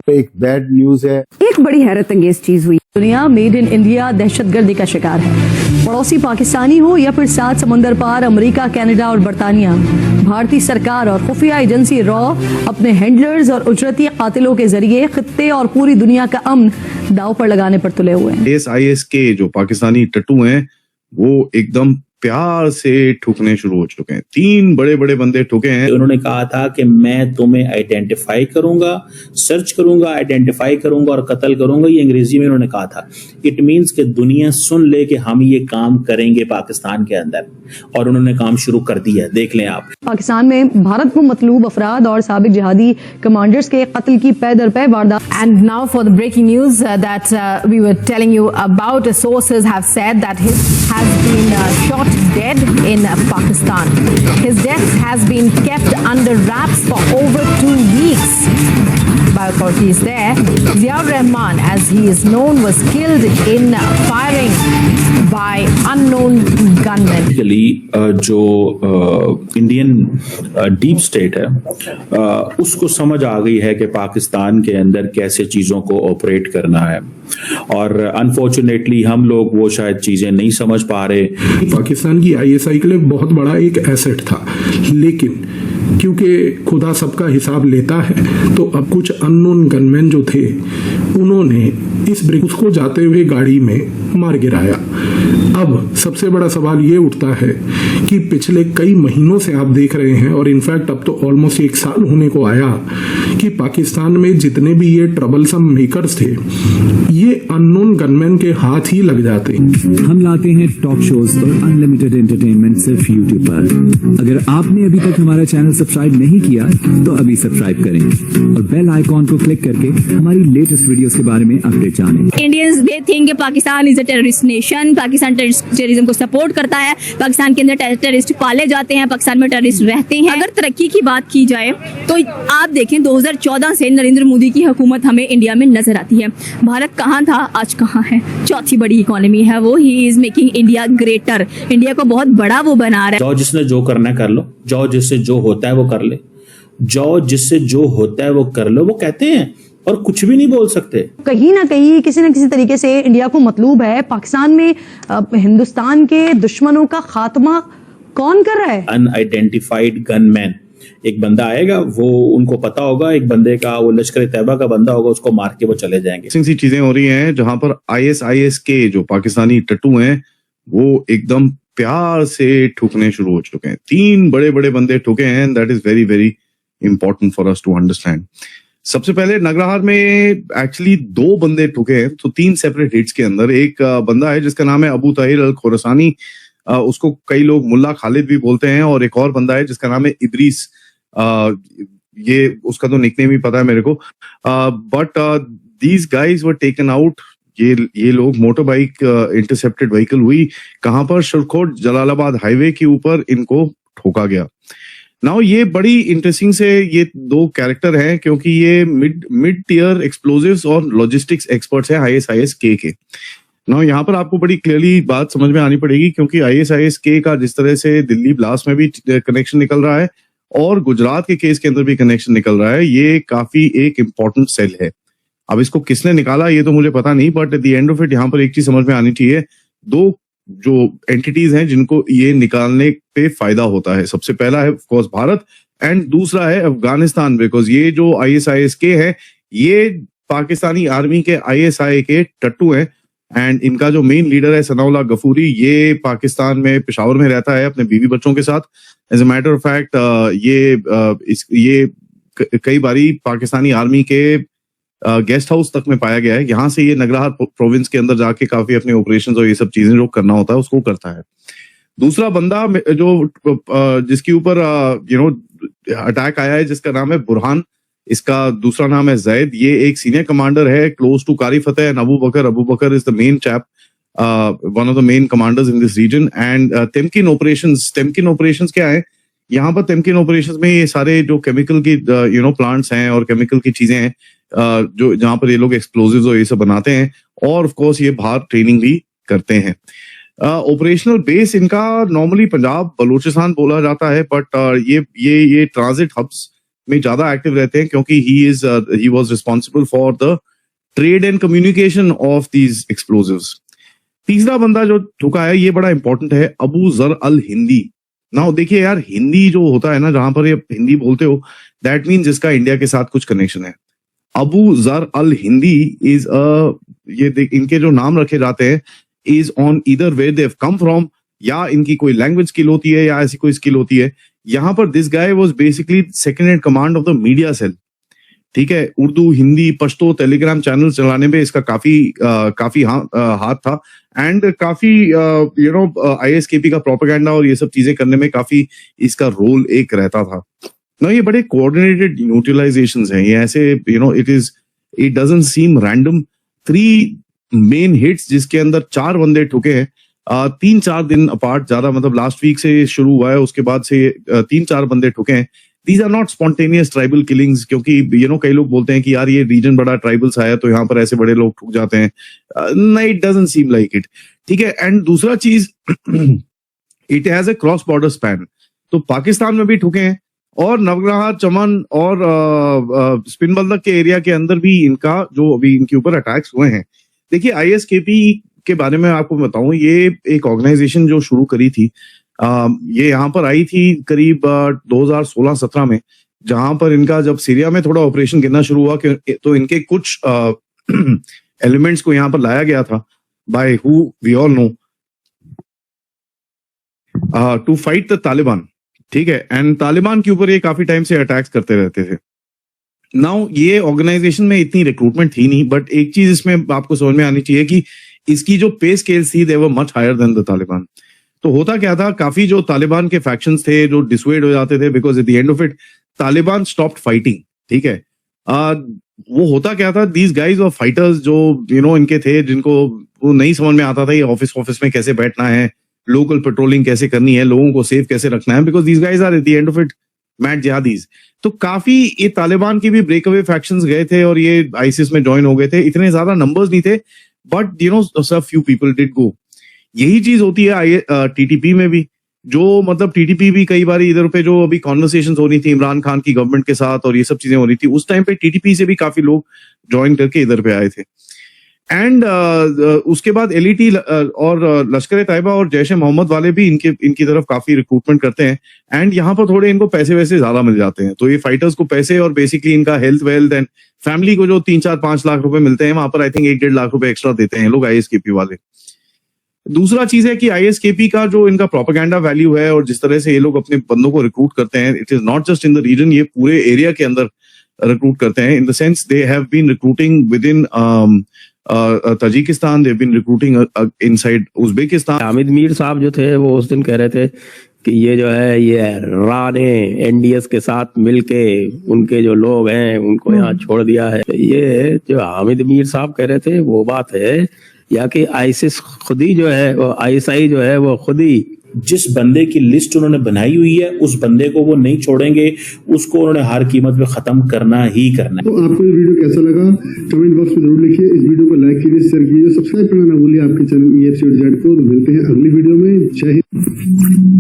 एक bad news है। एक बड़ी हैरत अंगेज चीज हुई। दुनिया मेड इन इंडिया दहशतगर्दी का शिकार है। पड़ोसी पाकिस्तानी हो या फिर सात समंदर पार अमेरिका, कनाडा और बरतानिया, भारतीय सरकार और खुफिया एजेंसी रॉ अपने हैंडलर्स और उजरती कातिलों के जरिए खित्ते और पूरी दुनिया का अमन दांव पर लगाने पर तुले हुए हैं। ISIS के जो पाकिस्तानी टट्टू हैं वो एकदम प्यार से ठुकने शुरू हो चुके हैं। 3 बड़े बड़े बंदे ठुके हैं। उन्होंने कहा था कि मैं तुम्हें आइडेंटिफाई करूंगा, सर्च करूंगा, आइडेंटिफाई करूंगा और कत्ल करूंगा। ये अंग्रेजी में उन्होंने कहा था। इट मींस कि दुनिया सुन ले कि हम ये काम करेंगे पाकिस्तान के अंदर, और उन्होंने काम शुरू कर दिया। देख लें आप। पाकिस्तान में भारत को मतलूब अफराद और साबिक जिहादी कमांडर्स के कत्ल की पै दर पै वारदात। And now for the breaking news that we were telling you about. Sources have said that he has been shot dead in Pakistan. His death has been kept under wraps for over 2 weeks by authorities there. Ziaur Rahman, as he is known, was killed in firing by unknown gunmen. जो Indian deep state है उसको समझ आ गई है कि पाकिस्तान के अंदर कैसे चीजों को ऑपरेट करना है, और अनफॉर्चुनेटली हम लोग वो शायद चीजें नहीं समझ पा रहे। पाकिस्तान की ISI के लिए बहुत बड़ा एक एसेट था, लेकिन क्योंकि खुदा सबका हिसाब लेता है तो अब कुछ अननोन गनमैन जो थे उन्होंने उसको जाते हुए गाड़ी में मार गिराया। अब सबसे बड़ा सवाल ये उठता है कि पिछले कई महीनों से आप देख रहे हैं, और इनफैक्ट अब तो ऑलमोस्ट 1 साल होने को आया, कि पाकिस्तान में जितने भी ये ट्रबलसम मेकर्स थे ये अननोन गनमैन के हाथ ही लग जाते। हम लाते हैं टॉप शोज और अनलिमिटेड एंटरटेनमेंट सिर्फ यूट्यूब पर। अगर आपने अभी तक हमारा चैनल सब्सक्राइब नहीं किया तो अभी सब्सक्राइब करें और बेल आइकॉन को क्लिक करके हमारी लेटेस्ट वीडियोस के बारे में अपडेट जानें। Indians they think Pakistan is a terrorist nation, Pakistan terrorism को सपोर्ट करता है, पाकिस्तान के अंदर टेररिस्ट पाले जाते हैं, पाकिस्तान में टेररिस्ट रहते हैं। अगर तरक्की की बात की जाए तो आप देखें 2014 से नरेंद्र मोदी की हुकूमत हमें इंडिया में नजर आती है। भारत कहाँ था, आज कहाँ है। चौथी बड़ी इकोनॉमी है वो। He is making India greater. India को बहुत बड़ा वो बना रहा है। जाओ जिसने जो करना है कर लो, जाओ जिससे जो होता है वो कर ले, जाओ जिससे जो होता है वो कर लो, वो कहते हैं और कुछ भी नहीं बोल सकते। कहीं ना कहीं किसी न किसी तरीके से इंडिया को मतलूब है पाकिस्तान में हिंदुस्तान के दुश्मनों का खात्मा कौन कर रहा है। अनआइडेंटिफाइड गनमैन, एक बंदा आएगा, वो उनको पता होगा, एक बंदे का वो लश्कर तैयबा का बंदा होगा, उसको मार के वो चले जाएंगे। ऐसी चीजें हो रही हैं जहां पर ISIS के जो पाकिस्तानी टट्टू हैं वो एकदम प्यार से ठुकने शुरू हो चुके हैं। 3 बड़े बड़े बंदे ठुके हैं। That is very very important for us to understand. सबसे पहले नगरहार में एक्चुअली 2 बंदे ठुके हैं, तो 3 सेपरेट हिट्स के अंदर। एक बंदा है जिसका नाम है अबू ताहिर अल खुरासानी, उसको कई लोग मुल्ला खालिद भी बोलते हैं, और एक और बंदा है जिसका नाम है इदरीस। ये उसका तो निकनेम ही पता है मेरे को, but these guys were taken out. ये लोग मोटर बाइक इंटरसेप्टेड व्हीकल हुई, कहां पर शरखोट जलालाबाद हाईवे के ऊपर इनको ठोका गया। नाउ ये बड़ी इंटरेस्टिंग से ये 2 कैरेक्टर हैं, क्योंकि ये मिड टियर एक्सप्लोजिव्स और लॉजिस्टिक्स एक्सपर्ट्स हैं ISIS के। नाउ यहाँ पर आपको बड़ी क्लियरली बात समझ में आनी पड़ेगी, क्योंकि ISIS का जिस तरह से दिल्ली ब्लास्ट में भी कनेक्शन निकल रहा है और गुजरात के केस के अंदर भी कनेक्शन निकल रहा है, ये काफी एक इम्पोर्टेंट सेल है। अब इसको किसने निकाला ये तो मुझे पता नहीं, but at the end of it यहाँ पर एक चीज समझ में आनी चाहिए। 2 जो एंटिटीज हैं जिनको ये निकालने पे फायदा होता है, सबसे पहला है ऑफकोर्स भारत, एंड दूसरा है अफगानिस्तान, बिकॉज ये जो ISIS के है ये पाकिस्तानी आर्मी के ISI के टट्टू हैं, एंड इनका जो मेन लीडर है सनाउल्लाह गफूरी, ये पाकिस्तान में पेशावर में रहता है अपने बीवी बच्चों के साथ। As a matter of fact ये कई बारी पाकिस्तानी आर्मी के गेस्ट हाउस तक में पाया गया है। यहाँ से ये नगरहार प्रोविंस के अंदर जाके काफी अपने ऑपरेशंस और ये सब चीजें जो करना होता है उसको करता है। दूसरा बंदा जो जिसके ऊपर अटैक आया है, जिसका नाम है बुरहान, इसका दूसरा नाम है जैद। ये एक सीनियर कमांडर है close to Qari Fateh and Abu Bakar is the main chap, one of the main commanders in this region. And तेमकिन ऑपरेशंस क्या है, यहाँ पर तेमकिन ऑपरेशंस में ये सारे जो केमिकल की प्लांट्स हैं और केमिकल की चीजें हैं, जो जहां पर ये लोग एक्सप्लोजिव्स और ये सब बनाते हैं, और ऑफ कोर्स ये बाहर ट्रेनिंग भी करते हैं। ऑपरेशनल बेस इनका नॉर्मली पंजाब बलूचिस्तान बोला जाता है, बट ये ट्रांजिट हब्स में ज्यादा एक्टिव रहते हैं क्योंकि he was responsible for the trade and communication of these explosives. तीसरा बंदा जो ठुका है ये बड़ा इंपॉर्टेंट है, अबू जर अल हिंदी। नाउ देखिए यार, हिंदी जो होता है ना, जहां पर ये हिंदी बोलते हो, दैट मीन जिसका इंडिया के साथ कुछ कनेक्शन है। अबू जर अल हिंदी इज इनके जो नाम रखे जाते हैं is on either where they have come from, या इनकी कोई लैंग्वेज स्किल होती है या ऐसी कोई स्किल होती है। यहां पर this guy was basically second in command of the media cell, ठीक है। उर्दू, हिंदी, पश्तो, टेलीग्राम चैनल चलाने में इसका काफी हाथ था, एंड काफी ISKP का प्रोपेगेंडा और ये सब चीजें करने में काफी इसका रोल एक रहता था ना। ये बड़े कोऑर्डिनेटेड यूटिलाइजेशंस हैं ये, ऐसे it doesn't seam random. 3 main hits जिसके अंदर 4 बंदे ठुके हैं 3-4 दिन अपार्ट, ज्यादा मतलब लास्ट वीक से शुरू हुआ है, उसके बाद से 3-4 बंदे ठुके हैं। These are not spontaneous tribal killings, क्योंकि कई लोग बोलते हैं कि यार ये रीजन बड़ा ट्राइबल सा है तो यहाँ पर ऐसे बड़े लोग ठुक जाते हैं। नहीं, it doesn't seem like it, ठीक है। एंड दूसरा चीज, it has a cross border span, तो पाकिस्तान में भी ठुके हैं और नवग्रह, चमन और स्पिन बल्दक के एरिया के अंदर भी इनका जो अभी इनके ऊपर अटैक्स हुए हैं। देखिए ISKP के बारे में आपको बताऊं, ये एक ऑर्गेनाइजेशन जो शुरू करी थी, ये यहाँ पर आई थी करीब 2016-17 में, जहां पर इनका जब सीरिया में थोड़ा ऑपरेशन गिरना शुरू हुआ तो इनके कुछ एलिमेंट्स को यहाँ पर लाया गया था by who we all know to fight the Taliban, ठीक है। एंड तालिबान के ऊपर ये काफी टाइम से अटैक्स करते रहते थे। नाउ ये ऑर्गेनाइजेशन में इतनी रिक्रूटमेंट थी नहीं, बट एक चीज इसमें आपको समझ में आनी चाहिए कि इसकी जो पे स्केल्स थी they were much higher than the Taliban. तो होता क्या था, काफी जो तालिबान के फैक्शंस थे जो डिसवेड हो जाते थे, because at the end of it Taliban stopped fighting, ठीक है। वो होता क्या था, दीज गाइज और फाइटर्स जो इनके थे, जिनको वो नहीं समझ में आता था ये ऑफिस में कैसे बैठना है, लोकल पेट्रोलिंग कैसे करनी है, लोगों को सेफ कैसे रखना है, because these guys are at the end of it mad jihadis. तो काफी ये तालिबान की भी ब्रेक अवे फैक्शंस गए थे और ये आईसिस में ज्वाइन हो गए थे। इतने ज्यादा नंबर्स नहीं थे, but some few people did go. यही चीज होती है TTP में भी, जो मतलब TTP भी कई बार इधर पे जो अभी कॉन्वर्सेशंस हो रही थी इमरान खान की गवर्नमेंट के साथ और ये सब चीजें हो रही थी, उस टाइम पे TTP से भी काफी लोग ज्वाइन करके इधर पे आए थे। एंड उसके बाद LET और लश्कर तैयबा और जैश ए मोहम्मद वाले भी इनकी तरफ काफी रिक्रूटमेंट करते हैं, एंड यहाँ पर थोड़े इनको पैसे वैसे ज्यादा मिल जाते हैं। तो ये फाइटर्स को पैसे और बेसिकली इनका हेल्थ वेल्थ एंड फैमिली को जो 3-4-5 लाख रुपए मिलते हैं, वहां पर आई थिंक 1-1.5 लाख रुपए एक्स्ट्रा देते हैं लोग ISKP वाले। दूसरा चीज है कि ISKP का जो इनका प्रोपेगेंडा वैल्यू है और जिस तरह से ये लोग अपने बंदों को रिक्रूट करते हैं, it is not just in the region, ये पूरे एरिया के अंदर रिक्रूट करते हैं। In the sense they have been recruiting within Tajikistan, they have been recruiting inside Uzbekistan. Hamid Mir sahab जो थे वो उस दिन कह रहे थे कि ये जो है ये रा ने NDS के साथ मिलके उनके जो लोग हैं उनको यहाँ छोड़ दिया है। ये जो हामिद मीर साहब कह रहे थे वो बात है, या कि आईसिस खुद ही जो है वो ISI जो है वो खुद ही जिस बंदे की लिस्ट उन्होंने बनाई हुई है उस बंदे को वो नहीं छोड़ेंगे, उसको उन्होंने हर कीमत पे खत्म करना ही करना है। तो आपको ये वीडियो कैसा लगा कमेंट बॉक्स में जरूर लिखिए। इस वीडियो को लाइक कीजिए, शेयर कीजिए, सब्सक्राइब करना ना भूलिए आपके चैनल EFC को। मिलते हैं अगली वीडियो में। जय हिंद।